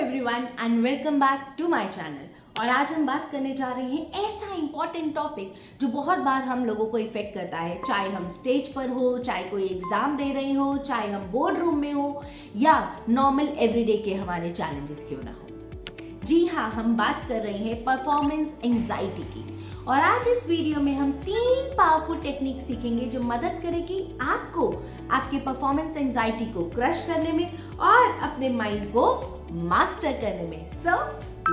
Everyone and welcome back to my channel. और आज हम बात करने जा रहे हैं ऐसा इंपॉर्टेंट टॉपिक जो बहुत बार हम लोगों को इफेक्ट करता है, चाहे हम स्टेज पर हो, चाहे कोई एग्जाम दे रहे हो, चाहे हम बोर्ड रूम में हो या नॉर्मल एवरीडे के हमारे चैलेंजेस क्यों ना हो। जी हाँ, हम बात कर रहे हैं परफॉर्मेंस एंजाइटी की। और आज इस वीडियो में हम 3 पावरफुल टेक्निक सीखेंगे जो मदद करेगी आपको आपके परफॉर्मेंस एंजाइटी को क्रश करने में और अपने माइंड को मास्टर करने में। So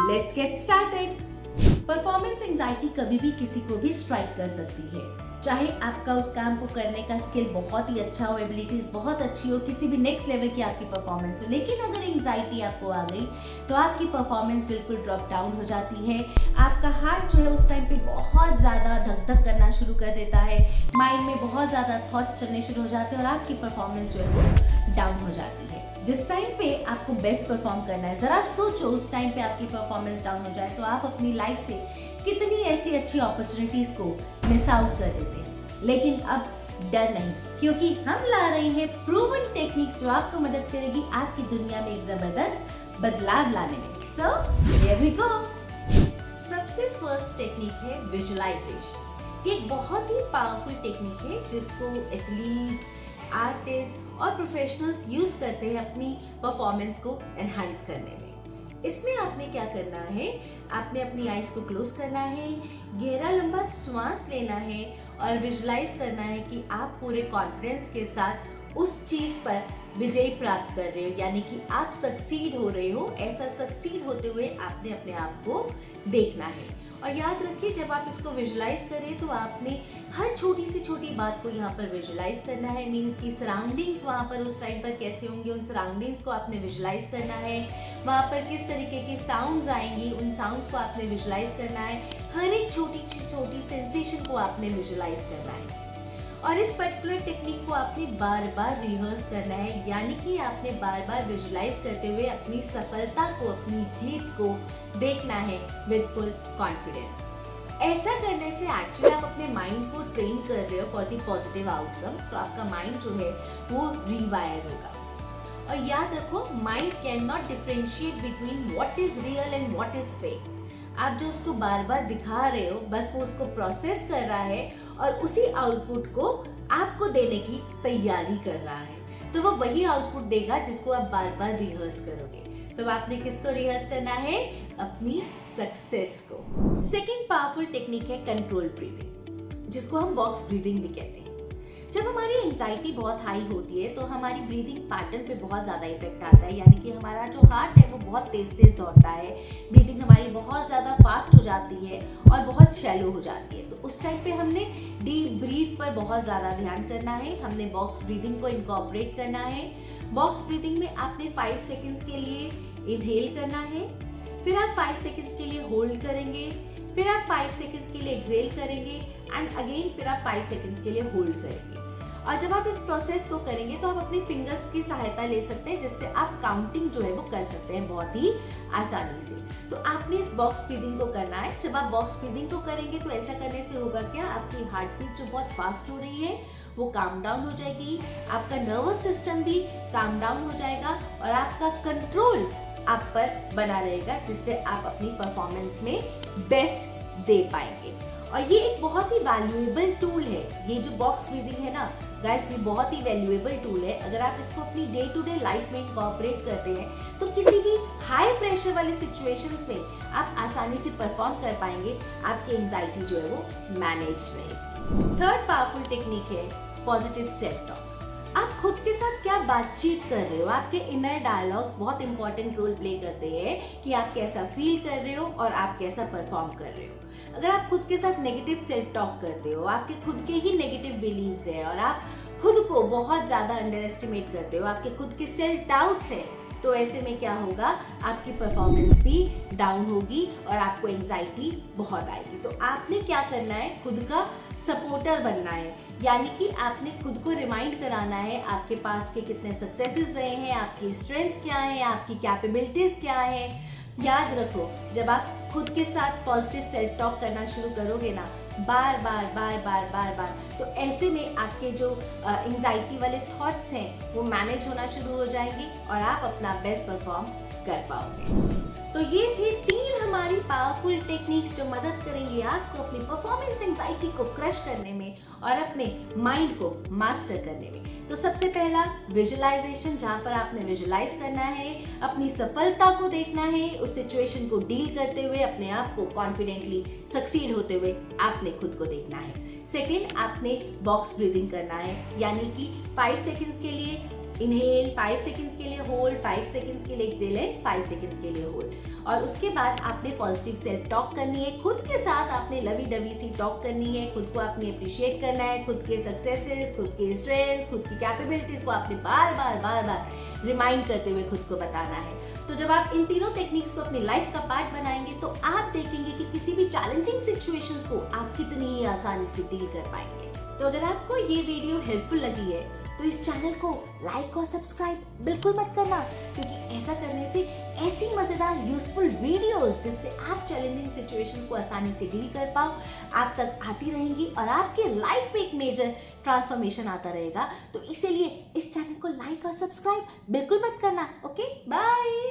let's get started. Performance anxiety कभी भी किसी को भी स्ट्राइक कर सकती है, चाहे आपका उस काम को करने का स्किल बहुत ही अच्छा हो, एबिलिटीज बहुत अच्छी हो, किसी भी नेक्स्ट लेवल की आपकी परफॉर्मेंस हो, लेकिन अगर एंजाइटी आपको आ गई तो आपकी परफॉर्मेंस बिल्कुल ड्रॉप डाउन हो जाती है। आपका हार्ट जो है उस टाइम पे बहुत ज़्यादा धक धक करना शुरू कर देता है, माइंड में बहुत ज़्यादा थॉट्स चलने शुरू हो जाते हैं और आपकी परफॉर्मेंस जो है वो डाउन हो जाती है। जिस टाइम पे आपको बेस्ट परफॉर्म करना है, ज़रा सोचो उस टाइम पे आपकी परफॉर्मेंस डाउन हो जाए तो आप अपनी लाइफ से कितनी ऐसी अच्छी अपॉर्चुनिटीज़ को मिस आउट कर देते हैं। लेकिन अब डर नहीं, क्योंकि हम ला रहे हैं प्रूवन टेक्निक्स जो आपको मदद करेगी आपकी दुनिया में एक जबरदस्त बदलाव लाने में। So here we go. सबसे फर्स्ट टेक्निक है विजुअलाइजेशन। ये एक बहुत ही पावरफुल टेक्निक है जिसको एथलीट्स, आर्टिस्ट और प्रोफेशनल्स यूज करते हैं अपनी परफॉर्मेंस को एनहांस करने में। इसमें आपने क्या करना है, आपने अपनी आईज को क्लोज करना है, गहरा लंबा श्वास लेना है और विजुलाइज करना है कि आप पूरे कॉन्फिडेंस के साथ उस चीज पर विजय प्राप्त कर रहे हो, यानी कि आप सक्सीड हो रहे हो। ऐसा सक्सीड होते हुए आपने अपने आप को देखना है। और याद रखिए, जब आप इसको विजुलाइज करें तो आपने हर छोटी से छोटी बात को यहाँ पर विजुलाइज करना है। मीन्स की सराउंडिंग्स वहाँ पर उस टाइम पर कैसे होंगे, उन सराउंडिंग्स को आपने विजुलाइज करना है। वहाँ पर किस तरीके की साउंड्स आएंगी, उन साउंड्स को आपने विजुलाइज करना है। हर एक छोटी छोटी सेंसेशन को आपने विजुलाइज करना है। और इस पर्टिकुलर टेक्निक को आपने बार बार रिहर्स करना है, यानी कि आपने बार बार विजुलाइज करते हुए अपनी सफलता को, अपनी जीत को देखना है विद फुल कॉन्फिडेंस। ऐसा करने से एक्चुअली आप अपने माइंड को ट्रेन कर रहे हो फॉर द पॉजिटिव आउटकम। तो आपका माइंड जो है वो रीवायर होगा। और याद रखो, mind can not differentiate between what is real and what is fake. आप जो उसको बार बार दिखा रहे हो, बस वो उसको प्रोसेस कर रहा है और उसी आउटपुट को आपको देने की तैयारी कर रहा है। तो वो वही आउटपुट देगा जिसको आप बार बार रिहर्स करोगे। तो आपने किसको रिहर्स करना है? अपनी सक्सेस को। सेकेंड पावरफुल टेक्निक है कंट्रोल ब्रीदिंग, जिसको हम बॉक्स ब्रीदिंग भी कहते हैं। जब हमारी एंजाइटी बहुत हाई होती है तो हमारी ब्रीदिंग पैटर्न पे बहुत ज़्यादा इफेक्ट आता है, यानी कि हमारा जो हार्ट है वो बहुत तेज दौड़ता है, ब्रीदिंग हमारी बहुत ज़्यादा फास्ट हो जाती है और बहुत शैलो हो जाती है। तो उस टाइम पे हमने डीप ब्रीथ पर बहुत ज़्यादा ध्यान करना है। हमने बॉक्स ब्रीदिंग को इनकॉर्पोरेट करना है। बॉक्स ब्रीदिंग में आपने 5 सेकेंड्स के लिए इनहेल करना है, फिर आप 5 सेकेंड्स के लिए होल्ड करेंगे, फिर आप 5 सेकेंड्स के लिए एक्सेल करेंगे एंड अगेन फिर आप 5 सेकेंड्स के लिए होल्ड करेंगे। और जब आप इस प्रोसेस को करेंगे तो आप अपने फिंगर्स की सहायता ले सकते हैं, जिससे आप काउंटिंग जो है वो कर सकते हैं बहुत ही आसानी से। तो आपने इस बॉक्स ब्रीदिंग को करना है। जब आप बॉक्स ब्रीदिंग को करेंगे तो ऐसा करने से होगा क्या, आपकी हार्ट बीट जो बहुत फास्ट हो रही है वो काम डाउन हो जाएगी, आपका नर्वस सिस्टम भी काम डाउन हो जाएगा और आपका कंट्रोल आप पर बना रहेगा, जिससे आप अपनी परफॉर्मेंस में बेस्ट दे पाएंगे। और ये एक बहुत ही वैल्यूएबल टूल है। ये जो बॉक्स ब्रीदिंग है ना गाइस, ये बहुत ही वैल्यूएबल टूल है। अगर आप इसको अपनी डे टू डे लाइफ में इनकॉर्पोरेट करते हैं तो किसी भी हाई प्रेशर वाली सिचुएशंस में आप आसानी से परफॉर्म कर पाएंगे। आपकी एंजाइटी जो है वो मैनेज रहेगी। थर्ड पावरफुल टेक्निक है पॉजिटिव सेल्फ टॉक। आप खुद के साथ क्या बातचीत कर रहे हो, आपके इनर डायलॉग्स बहुत इंपॉर्टेंट रोल प्ले करते हैं कि आप कैसा फील कर रहे हो और आप कैसा परफॉर्म कर रहे हो। अगर आप खुद के साथ नेगेटिव सेल्फ टॉक करते हो, आपके खुद के ही नेगेटिव बिलीव्स है और आप खुद को बहुत ज़्यादा अंडर एस्टिमेट करते हो, आपके खुद के सेल्फ डाउट्स हैं, तो ऐसे में क्या होगा, आपकी परफॉर्मेंस भी डाउन होगी और आपको एंजाइटी बहुत आएगी। तो आपने क्या करना है, खुद का सपोर्टर बनना है, यानी कि आपने खुद को रिमाइंड कराना है आपके पास के कितने सक्सेसेस रहे हैं, आपकी स्ट्रेंथ क्या है, आपकी कैपेबिलिटीज क्या है। याद रखो, जब आप खुद के साथ पॉजिटिव सेल्फ टॉक करना शुरू करोगे ना, बार बार बार बार बार बार, तो ऐसे में आपके जो एंजाइटी वाले थॉट्स हैं वो मैनेज होना शुरू हो जाएंगे और आप अपना बेस्ट परफॉर्म कर पाओगे। तो ये थे 3 हमारी पावरफुल टेक्निक्स जो मदद करेंगी आपको अपनी परफॉर्मेंस एंजाइटी को क्रश करने में और अपने माइंड को मास्टर करने में। तो सबसे पहला विजुअलाइजेशन, जहां पर आपने विजुअलाइज करना है, अपनी सफलता को देखना है, उस सिचुएशन को डील करते हुए अपने आप को कॉन्फिडेंटली सक्सीड होते हुए आपने खुद को देखना है। सेकेंड, आपने बॉक्स ब्रीदिंग करना है, यानी कि 5 सेकेंड्स के लिए इनहेल, 5 सेकेंड्स के लिए होल्ड, 5 सेकेंड्स के लिए एक्सेल एंड 5 सेकेंड्स के लिए होल्ड। और उसके बाद आपने पॉजिटिव सेल्फ टॉक करनी है, खुद के साथ आपने लवी डवी सी टॉक करनी है, खुद को आपने अप्रिशिएट करना है, खुद के सक्सेसेस, खुद के स्ट्रेंथ्स, खुद की कैपेबिलिटीज को आपने बार बार रिमाइंड करते हुए खुद को बताना है। तो जब आप इन तीनों टेक्निक्स को अपनी लाइफ का पार्ट बनाएंगे तो आप देखेंगे कि किसी भी चैलेंजिंग सिचुएशंस को आप कितनी ही आसानी से डील कर पाएंगे। तो अगर आपको ये वीडियो हेल्पफुल लगी है तो इस चैनल को लाइक और सब्सक्राइब बिल्कुल मत करना, क्योंकि ऐसा करने से ऐसी मजेदार यूजफुल वीडियोस जिससे आप चैलेंजिंग सिचुएशंस को आसानी से डील कर पाओ आप तक आती रहेंगी और आपके लाइफ में एक मेजर ट्रांसफॉर्मेशन आता रहेगा। तो इसीलिए इस चैनल को लाइक और सब्सक्राइब बिल्कुल मत करना। Okay, bye.